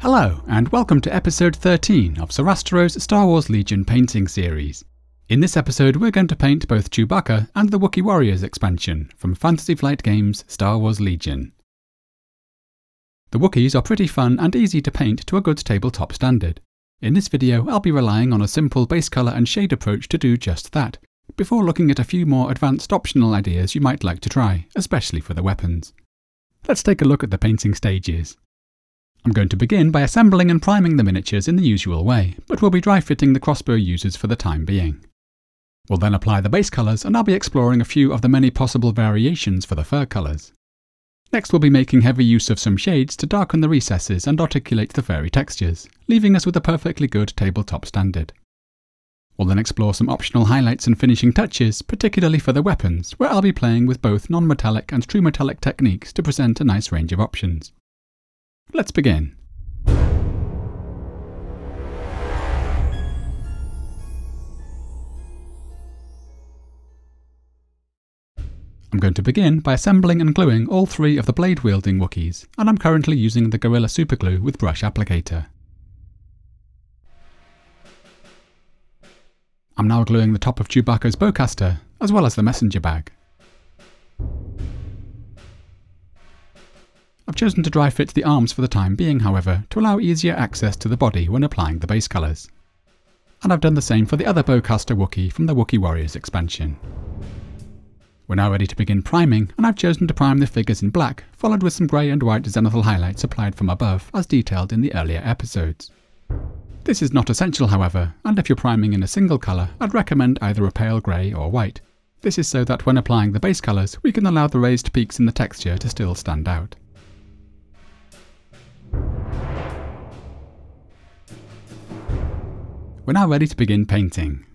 Hello, and welcome to episode 13 of Sarastro's Star Wars Legion painting series. In this episode we're going to paint both Chewbacca and the Wookiee Warriors expansion from Fantasy Flight Games' Star Wars Legion. The Wookiees are pretty fun and easy to paint to a good tabletop standard. In this video I'll be relying on a simple base colour and shade approach to do just that, before looking at a few more advanced optional ideas you might like to try, especially for the weapons. Let's take a look at the painting stages. I'm going to begin by assembling and priming the miniatures in the usual way, but we'll be dry fitting the crossbow users for the time being. We'll then apply the base colours and I'll be exploring a few of the many possible variations for the fur colours. Next we'll be making heavy use of some shades to darken the recesses and articulate the furry textures, leaving us with a perfectly good tabletop standard. We'll then explore some optional highlights and finishing touches, particularly for the weapons, where I'll be playing with both non-metallic and true metallic techniques to present a nice range of options. Let's begin. I'm going to begin by assembling and gluing all three of the blade-wielding Wookiees, and I'm currently using the Gorilla Superglue with brush applicator. I'm now gluing the top of Chewbacca's Bowcaster, as well as the messenger bag. I've chosen to dry fit the arms for the time being, however, to allow easier access to the body when applying the base colours. And I've done the same for the other Bowcaster Wookiee from the Wookiee Warriors expansion. We're now ready to begin priming, and I've chosen to prime the figures in black, followed with some grey and white zenithal highlights applied from above, as detailed in the earlier episodes. This is not essential, however, and if you're priming in a single colour, I'd recommend either a pale grey or white. This is so that when applying the base colours, we can allow the raised peaks in the texture to still stand out. We're now ready to begin painting.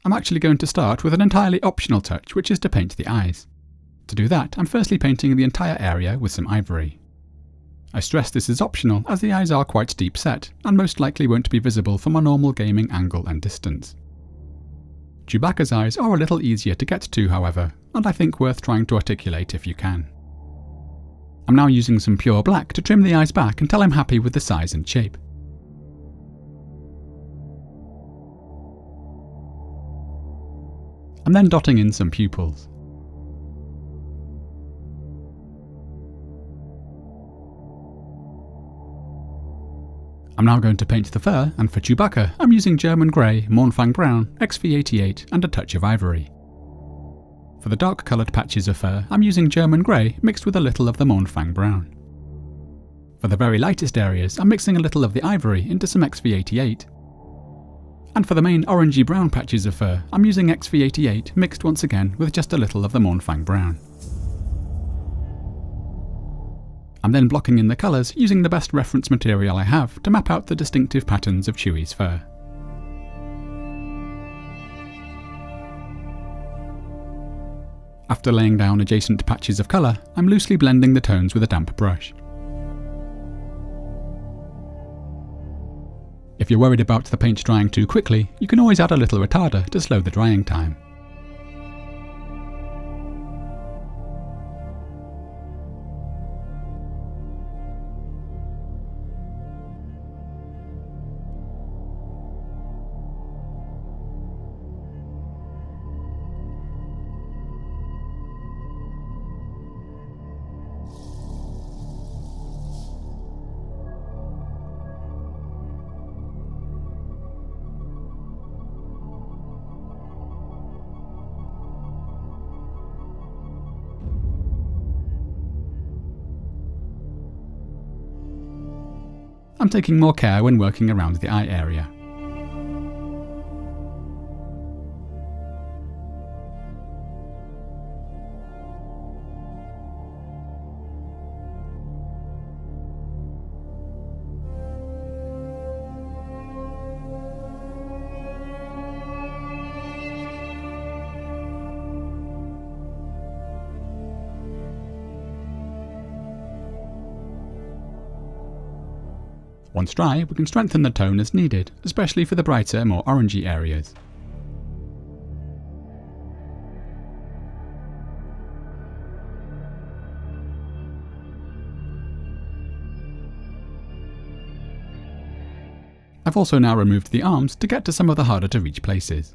I'm actually going to start with an entirely optional touch, which is to paint the eyes. To do that, I'm firstly painting the entire area with some ivory. I stress this is optional as the eyes are quite deep set, and most likely won't be visible from a normal gaming angle and distance. Chewbacca's eyes are a little easier to get to, however, and I think worth trying to articulate if you can. I'm now using some pure black to trim the eyes back until I'm happy with the size and shape. I'm then dotting in some pupils. I'm now going to paint the fur, and for Chewbacca I'm using German Grey, Mournfang Brown, XV88 and a touch of Ivory. For the dark coloured patches of fur I'm using German Grey mixed with a little of the Mournfang Brown. For the very lightest areas I'm mixing a little of the Ivory into some XV88. And for the main orangey brown patches of fur, I'm using XV88 mixed once again with just a little of the Mournfang Brown. I'm then blocking in the colours using the best reference material I have to map out the distinctive patterns of Chewie's fur. After laying down adjacent patches of colour, I'm loosely blending the tones with a damp brush. If you're worried about the paint drying too quickly, you can always add a little retarder to slow the drying time. I'm taking more care when working around the eye area. Once dry, we can strengthen the tone as needed, especially for the brighter, more orangey areas. I've also now removed the arms to get to some of the harder to reach places.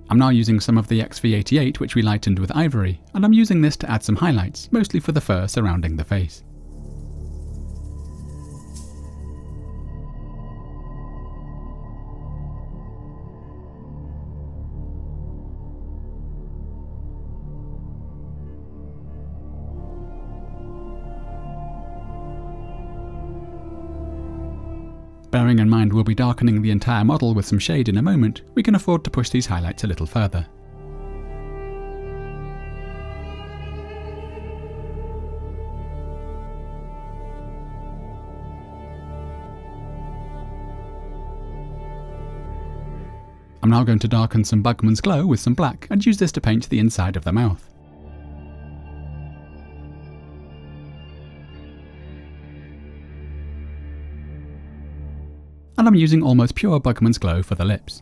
I'm now using some of the XV88 which we lightened with Ivory, and I'm using this to add some highlights, mostly for the fur surrounding the face. Bearing in mind we'll be darkening the entire model with some shade in a moment, we can afford to push these highlights a little further. I'm now going to darken some Bugman's glow with some black and use this to paint the inside of the mouth. And I'm using almost pure Bugman's glow for the lips.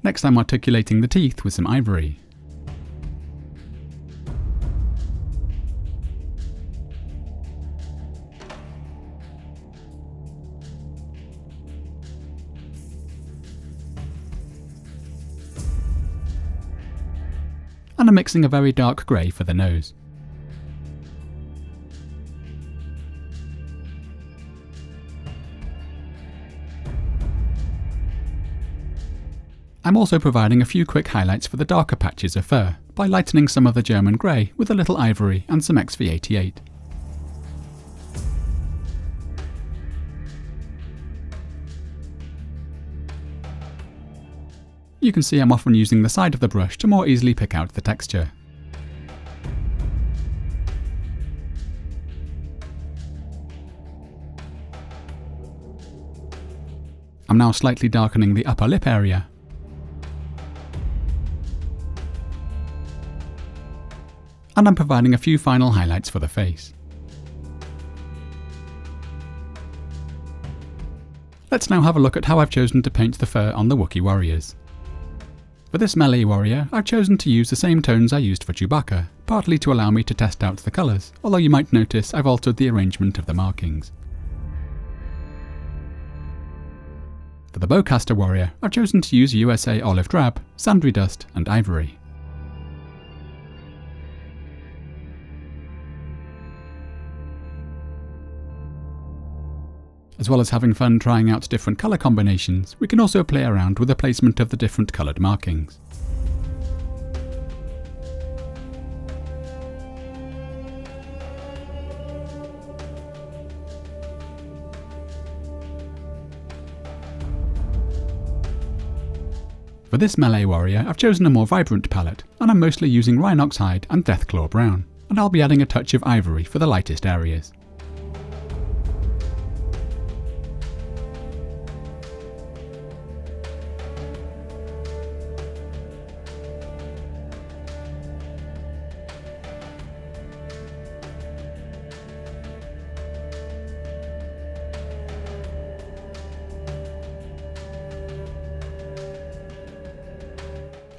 Next I'm articulating the teeth with some Ivory. And I'm mixing a very dark grey for the nose. I'm also providing a few quick highlights for the darker patches of fur, by lightening some of the German grey with a little Ivory and some XV88. You can see I'm often using the side of the brush to more easily pick out the texture. I'm now slightly darkening the upper lip area. And I'm providing a few final highlights for the face. Let's now have a look at how I've chosen to paint the fur on the Wookiee warriors. For this melee warrior, I've chosen to use the same tones I used for Chewbacca, partly to allow me to test out the colours, although you might notice I've altered the arrangement of the markings. For the Bowcaster warrior, I've chosen to use USA Olive Drab, Zandri Dust and Ivory. As well as having fun trying out different colour combinations, we can also play around with the placement of the different coloured markings. For this melee warrior, I've chosen a more vibrant palette, and I'm mostly using Rhinox Hide and Deathclaw Brown, and I'll be adding a touch of Ivory for the lightest areas.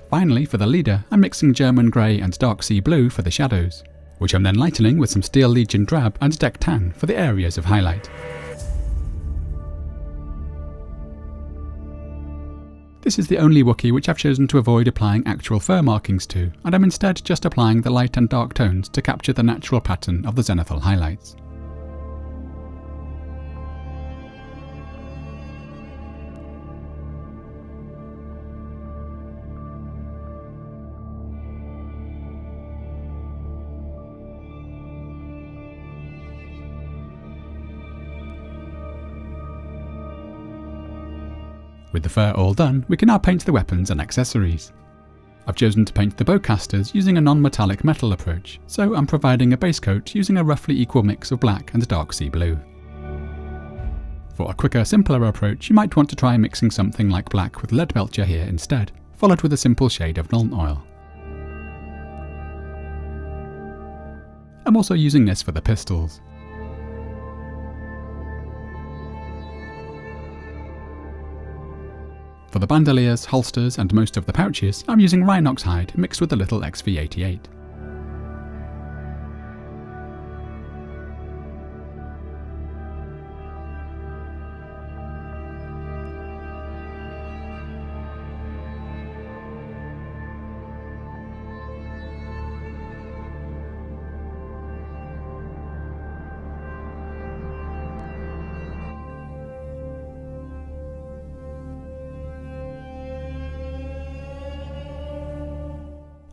Finally, for the leader, I'm mixing German Grey and Dark Sea Blue for the shadows, which I'm then lightening with some Steel Legion Drab and Deck Tan for the areas of highlight. This is the only Wookiee which I've chosen to avoid applying actual fur markings to, and I'm instead just applying the light and dark tones to capture the natural pattern of the zenithal highlights. With the fur all done, we can now paint the weapons and accessories. I've chosen to paint the bowcasters using a non-metallic metal approach, so I'm providing a base coat using a roughly equal mix of black and dark sea blue. For a quicker, simpler approach, you might want to try mixing something like black with Leadbelcher here instead, followed with a simple shade of Nuln Oil. I'm also using this for the pistols. For the bandoliers, holsters and most of the pouches, I'm using Rhinox Hide mixed with a little XV88.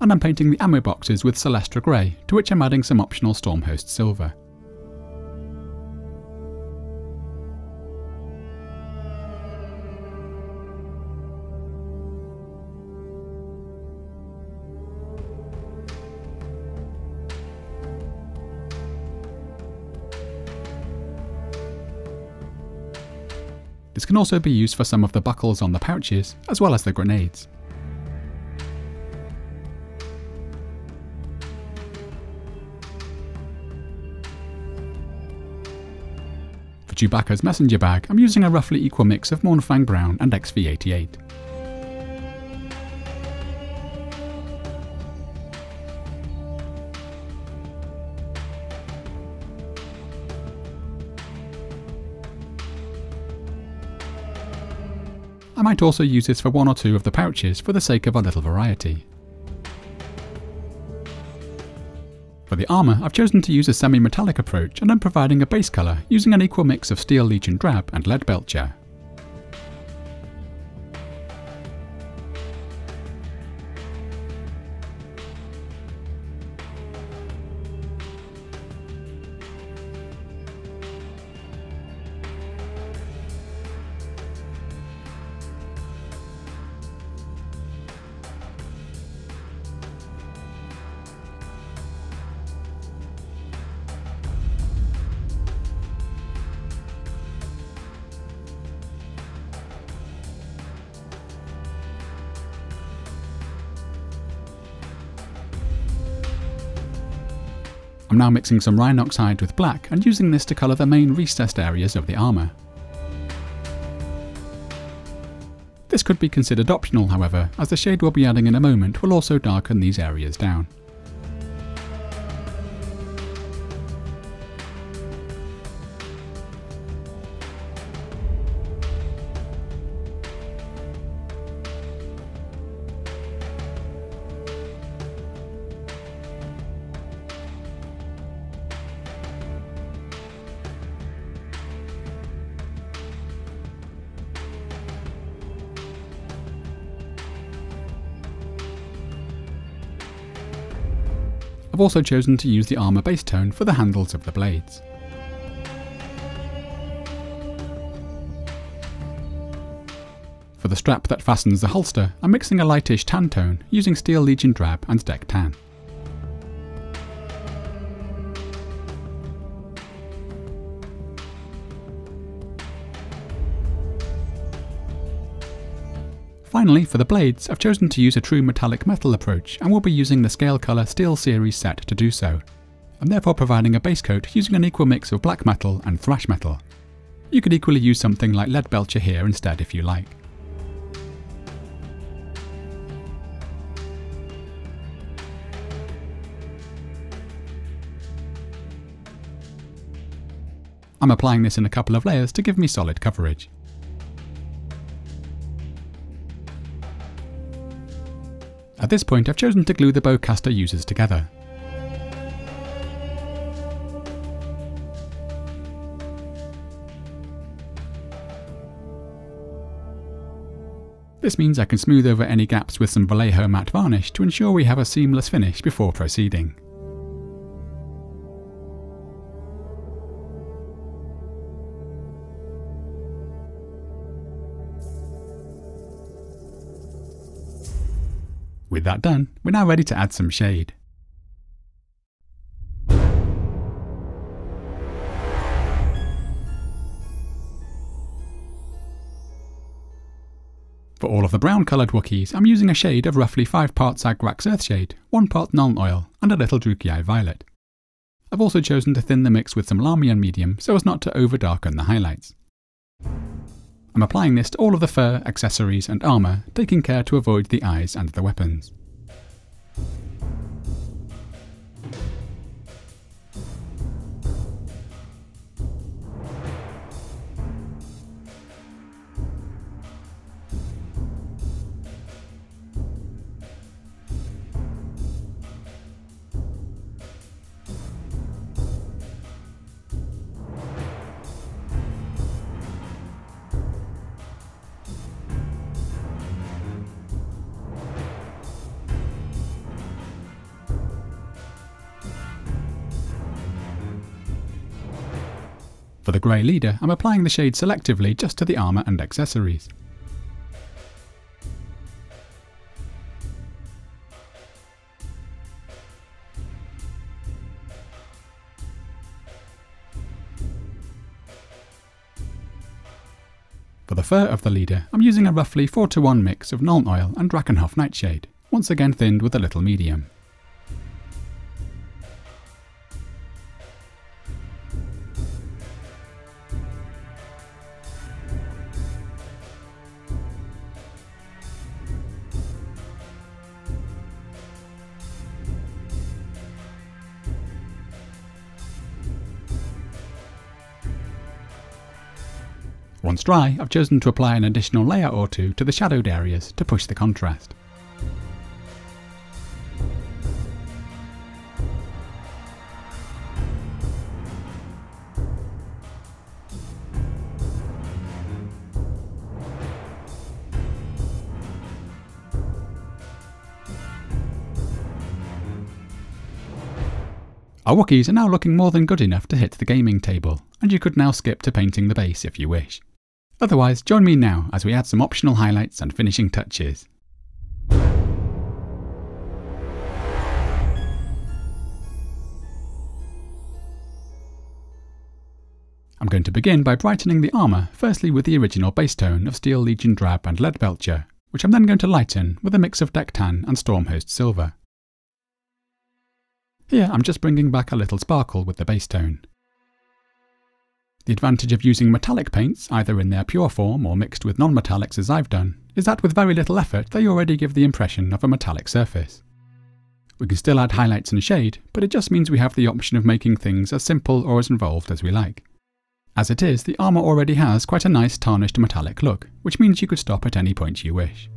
And I'm painting the ammo boxes with Celestra Grey, to which I'm adding some optional Stormhost Silver. This can also be used for some of the buckles on the pouches, as well as the grenades. For Chewbacca's messenger bag, I'm using a roughly equal mix of Mournfang Brown and XV88. I might also use this for one or two of the pouches for the sake of a little variety. For the armour, I've chosen to use a semi-metallic approach, and I'm providing a base colour using an equal mix of Steel Legion Drab and Leadbelcher. I'm now mixing some Rhinox Hide with black and using this to colour the main recessed areas of the armour. This could be considered optional, however, as the shade we'll be adding in a moment will also darken these areas down. I've also chosen to use the armour base tone for the handles of the blades. For the strap that fastens the holster, I'm mixing a lightish tan tone using Steel Legion Drab and Deck Tan. Finally, for the blades, I've chosen to use a true metallic metal approach and will be using the Scale Colour Steel Series set to do so. I'm therefore providing a base coat using an equal mix of black metal and thrash metal. You could equally use something like Leadbelcher here instead if you like. I'm applying this in a couple of layers to give me solid coverage. At this point, I've chosen to glue the Bowcaster users together. This means I can smooth over any gaps with some Vallejo matte varnish to ensure we have a seamless finish before proceeding. With that done, we're now ready to add some shade. For all of the brown coloured Wookiees, I'm using a shade of roughly 5 parts Agrax Earthshade, 1 part Nuln Oil, and a little Druchii Violet. I've also chosen to thin the mix with some Larmian medium so as not to over-darken the highlights. I'm applying this to all of the fur, accessories and armour, taking care to avoid the eyes and the weapons. For the grey leader, I'm applying the shade selectively just to the armour and accessories. For the fur of the leader, I'm using a roughly 4:1 mix of Nuln Oil and Drakenhof Nightshade, once again thinned with a little medium. Once dry, I've chosen to apply an additional layer or two to the shadowed areas to push the contrast. Our Wookiees are now looking more than good enough to hit the gaming table, and you could now skip to painting the base if you wish. Otherwise, join me now as we add some optional highlights and finishing touches. I'm going to begin by brightening the armour, firstly with the original base tone of Steel Legion Drab and Leadbelcher, which I'm then going to lighten with a mix of Deck Tan and Stormhost Silver. Here I'm just bringing back a little sparkle with the base tone. The advantage of using metallic paints, either in their pure form or mixed with non-metallics as I've done, is that with very little effort they already give the impression of a metallic surface. We can still add highlights and shade, but it just means we have the option of making things as simple or as involved as we like. As it is, the armour already has quite a nice tarnished metallic look, which means you could stop at any point you wish.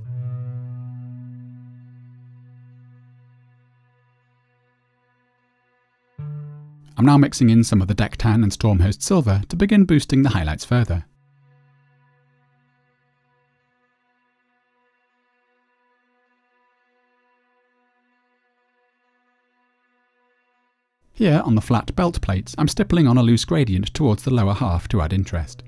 I'm now mixing in some of the Deck Tan and Stormhost Silver to begin boosting the highlights further. Here, on the flat belt plates, I'm stippling on a loose gradient towards the lower half to add interest.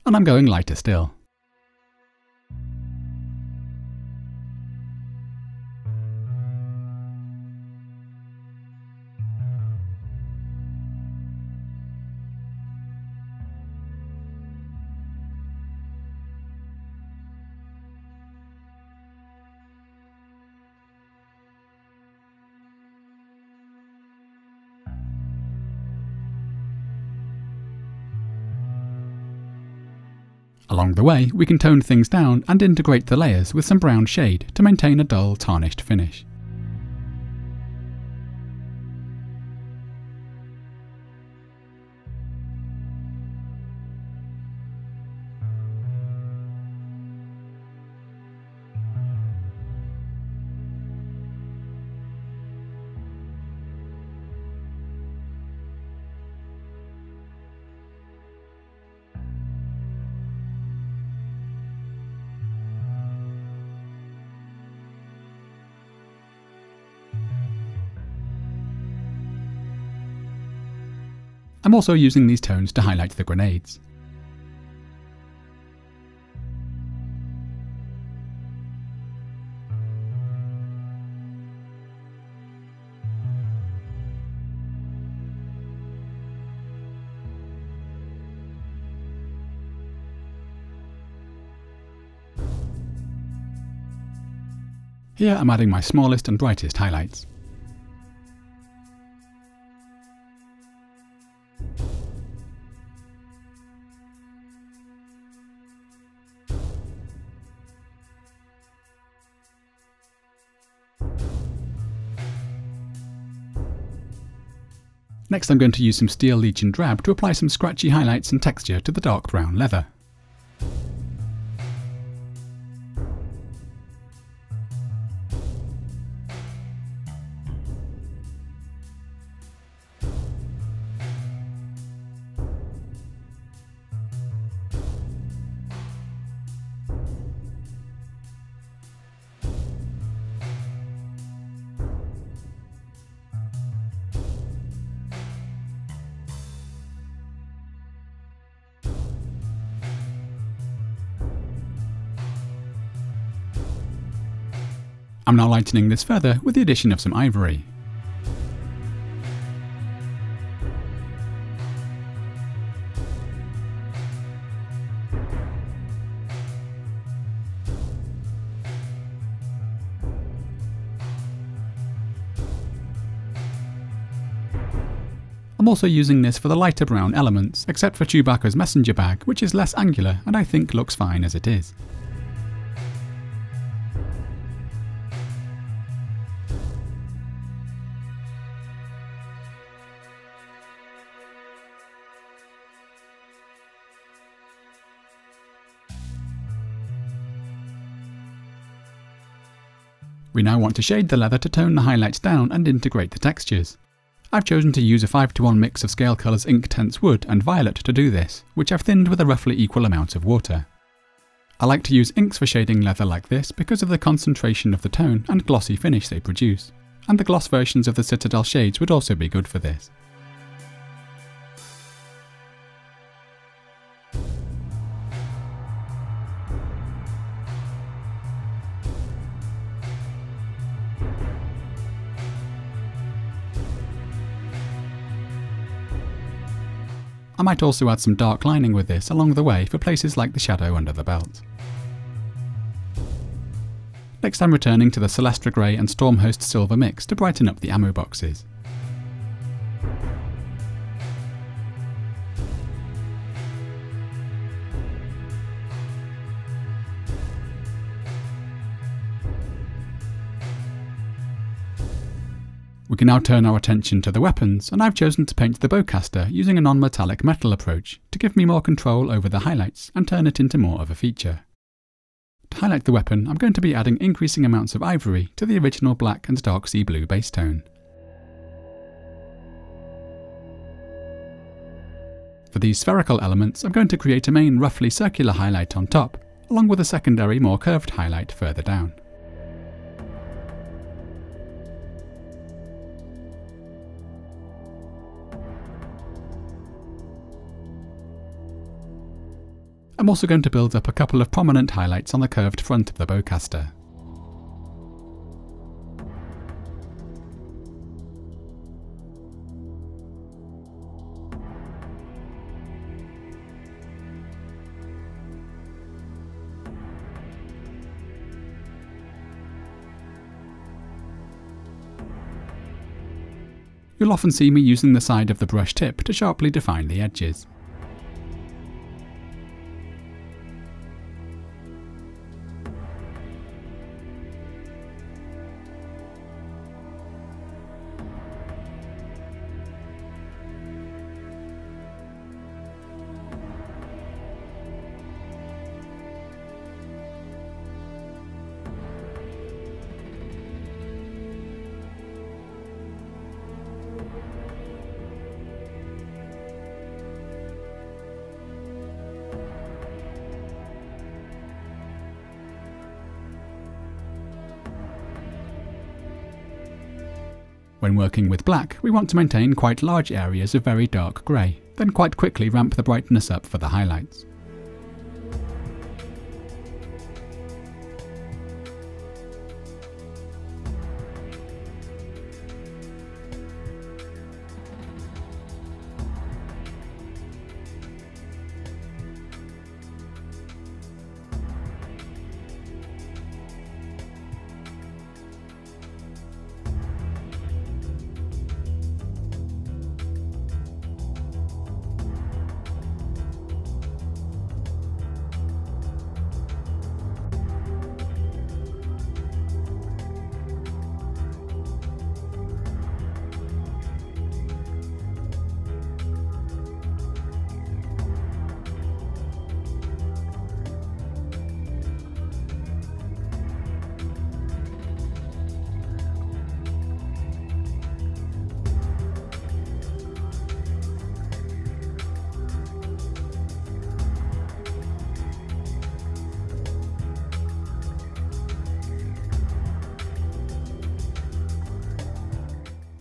And I'm going lighter still. Along the way, we can tone things down and integrate the layers with some brown shade to maintain a dull, tarnished finish. I'm also using these tones to highlight the grenades. Here I'm adding my smallest and brightest highlights. Next I'm going to use some Steel Legion Drab to apply some scratchy highlights and texture to the dark brown leather. I'm now lightening this further with the addition of some ivory. I'm also using this for the lighter brown elements, except for Chewbacca's messenger bag, which is less angular and I think looks fine as it is. We now want to shade the leather to tone the highlights down and integrate the textures. I've chosen to use a 5:1 mix of scale colours Inktense Wood and Violet to do this, which I've thinned with a roughly equal amount of water. I like to use inks for shading leather like this because of the concentration of the tone and glossy finish they produce, and the gloss versions of the Citadel shades would also be good for this. I might also add some dark lining with this along the way for places like the shadow under the belt. Next I'm returning to the Celestra Grey and Stormhost Silver mix to brighten up the ammo boxes. We can now turn our attention to the weapons, and I've chosen to paint the Bowcaster using a non-metallic metal approach to give me more control over the highlights and turn it into more of a feature. To highlight the weapon, I'm going to be adding increasing amounts of ivory to the original black and dark sea blue base tone. For these spherical elements, I'm going to create a main roughly circular highlight on top, along with a secondary more curved highlight further down. I'm also going to build up a couple of prominent highlights on the curved front of the Bowcaster. You'll often see me using the side of the brush tip to sharply define the edges. When working with black, we want to maintain quite large areas of very dark grey, then quite quickly ramp the brightness up for the highlights.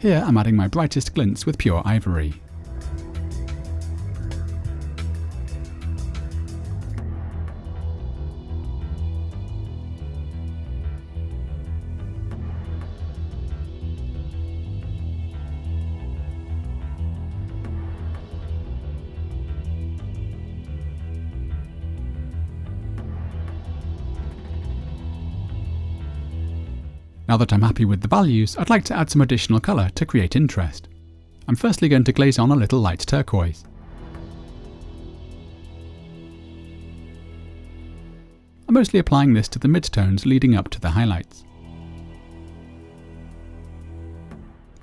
Here I'm adding my brightest glints with pure Ivory. Now that I'm happy with the values, I'd like to add some additional colour to create interest. I'm firstly going to glaze on a little light turquoise. I'm mostly applying this to the midtones leading up to the highlights.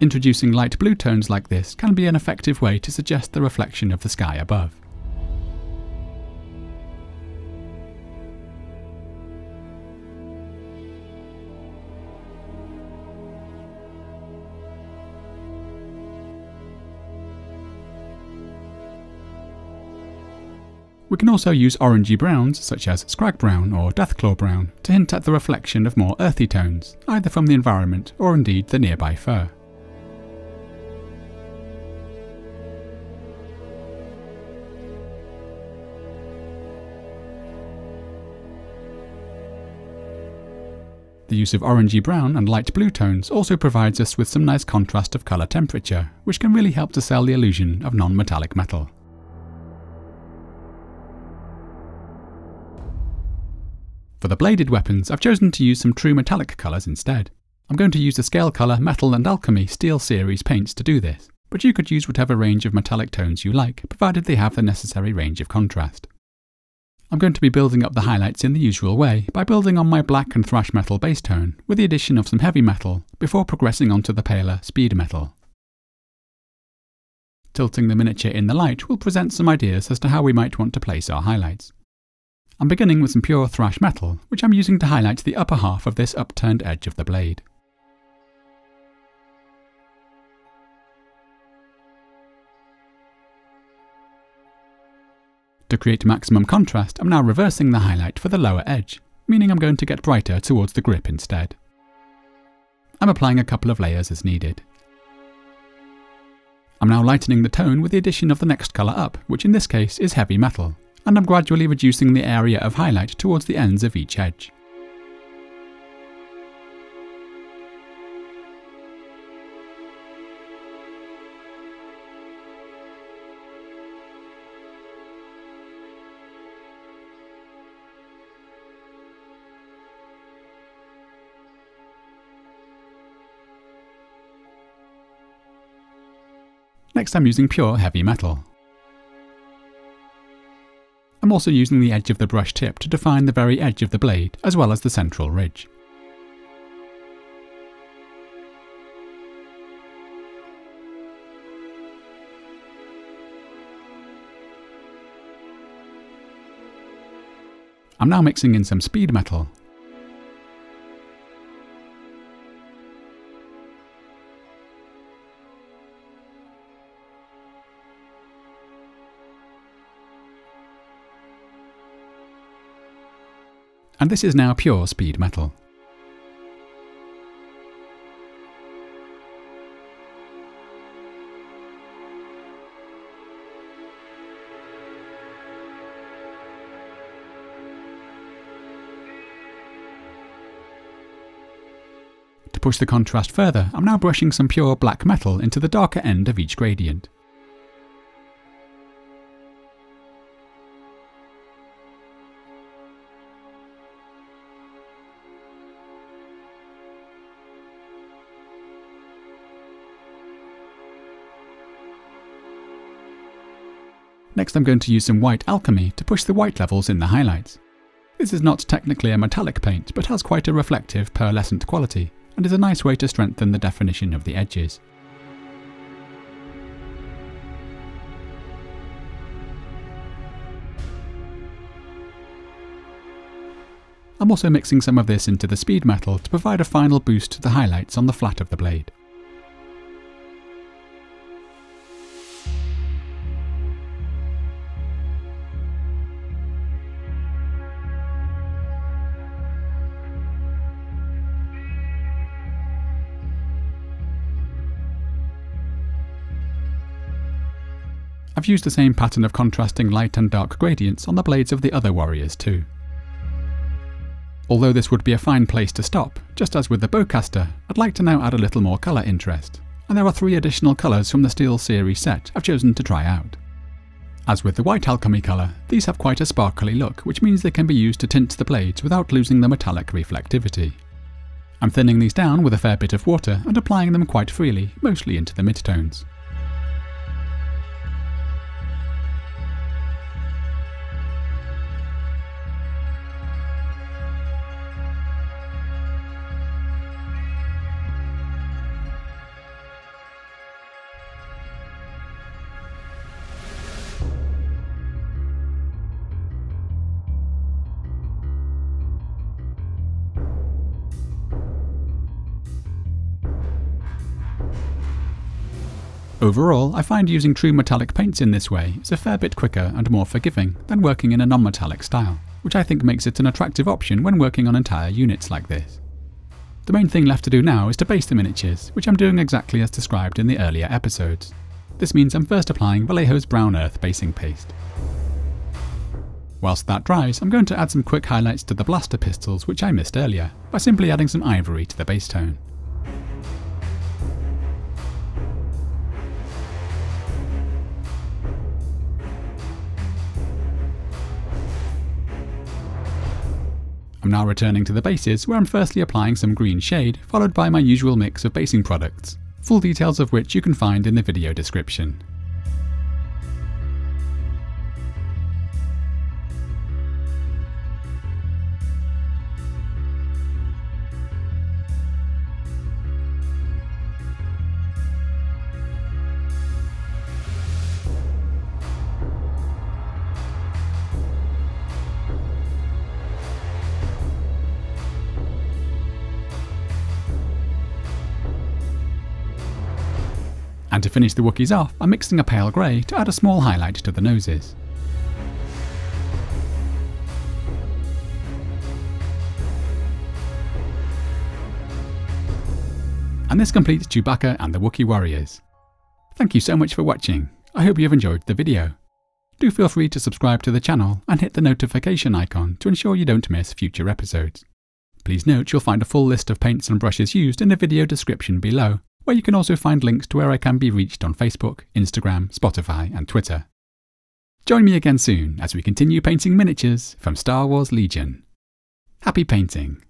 Introducing light blue tones like this can be an effective way to suggest the reflection of the sky above. We can also use orangey browns, such as Scrag Brown or Deathclaw Brown, to hint at the reflection of more earthy tones, either from the environment or indeed the nearby fur. The use of orangey brown and light blue tones also provides us with some nice contrast of colour temperature, which can really help to sell the illusion of non-metallic metal. For the bladed weapons, I've chosen to use some true metallic colours instead. I'm going to use the Scale Colour Metal and Alchemy Steel Series paints to do this, but you could use whatever range of metallic tones you like, provided they have the necessary range of contrast. I'm going to be building up the highlights in the usual way, by building on my black and thrash metal base tone, with the addition of some heavy metal, before progressing onto the paler speed metal. Tilting the miniature in the light will present some ideas as to how we might want to place our highlights. I'm beginning with some pure thrash metal, which I'm using to highlight the upper half of this upturned edge of the blade. To create maximum contrast, I'm now reversing the highlight for the lower edge, meaning I'm going to get brighter towards the grip instead. I'm applying a couple of layers as needed. I'm now lightening the tone with the addition of the next colour up, which in this case is heavy metal, and I'm gradually reducing the area of highlight towards the ends of each edge. Next I'm using pure heavy metal. I'm also using the edge of the brush tip to define the very edge of the blade, as well as the central ridge. I'm now mixing in some speed metal. And this is now pure speed metal. To push the contrast further, I'm now brushing some pure black metal into the darker end of each gradient. Next I'm going to use some white alchemy to push the white levels in the highlights. This is not technically a metallic paint, but has quite a reflective, pearlescent quality, and is a nice way to strengthen the definition of the edges. I'm also mixing some of this into the speed metal to provide a final boost to the highlights on the flat of the blade. I've used the same pattern of contrasting light and dark gradients on the blades of the other warriors too. Although this would be a fine place to stop, just as with the Bowcaster, I'd like to now add a little more colour interest, and there are 3 additional colours from the Steel Series set I've chosen to try out. As with the White Alchemy colour, these have quite a sparkly look, which means they can be used to tint the blades without losing the metallic reflectivity. I'm thinning these down with a fair bit of water and applying them quite freely, mostly into the midtones. Overall, I find using true metallic paints in this way is a fair bit quicker and more forgiving than working in a non-metallic style, which I think makes it an attractive option when working on entire units like this. The main thing left to do now is to base the miniatures, which I'm doing exactly as described in the earlier episodes. This means I'm first applying Vallejo's Brown Earth basing paste. Whilst that dries, I'm going to add some quick highlights to the blaster pistols which I missed earlier, by simply adding some Ivory to the base tone. I'm now returning to the bases, where I'm firstly applying some green shade, followed by my usual mix of basing products, full details of which you can find in the video description. And to finish the Wookiees off, I'm mixing a pale grey to add a small highlight to the noses. And this completes Chewbacca and the Wookiee warriors. Thank you so much for watching. I hope you have enjoyed the video. Do feel free to subscribe to the channel and hit the notification icon to ensure you don't miss future episodes. Please note you'll find a full list of paints and brushes used in the video description below, where you can also find links to where I can be reached on Facebook, Instagram, Spotify and Twitter. Join me again soon as we continue painting miniatures from Star Wars Legion. Happy painting!